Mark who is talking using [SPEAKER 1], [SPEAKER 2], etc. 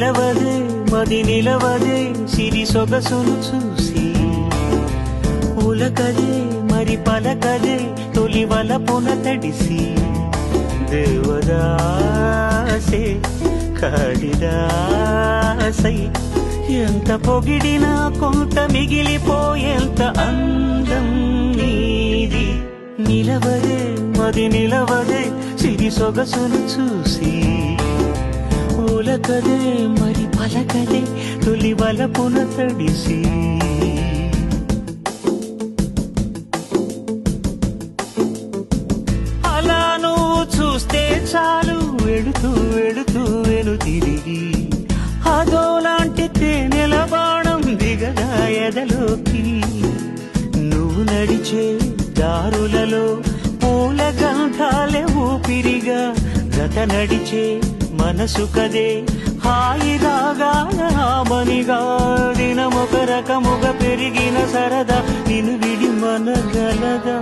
[SPEAKER 1] నిలవదే మది నిలవదే సిరి సొగసును చూసి ఉలకదే మరి పలకదే తొలి వలపున తడిసి దేవదాసే కాళిదాసై ఎంత పొగిడినా కొంత మిగిలిపోయేంత అందం నీది నిలవదే మది నిలవదే సిరి సొగసును చూసి ఉలకదే మరి పలకదే తొలి వలపున తడిసి అలా నువ్వు చూస్తే చాలు వెళుతూ వెళుతూ వెను తిరిగి అదోలాంటి తేనెల బాణం దిగదా ఎదలోకి నువ్వు నడిచే దారులలో పూల గంధాలే ఊపిరిగా గత నడిచే మనసు కదే హాయి రాగాల ఆమనిగా దినమొక రకముగా పెరిగిన సరదా నిన్ను విడి మనగలదా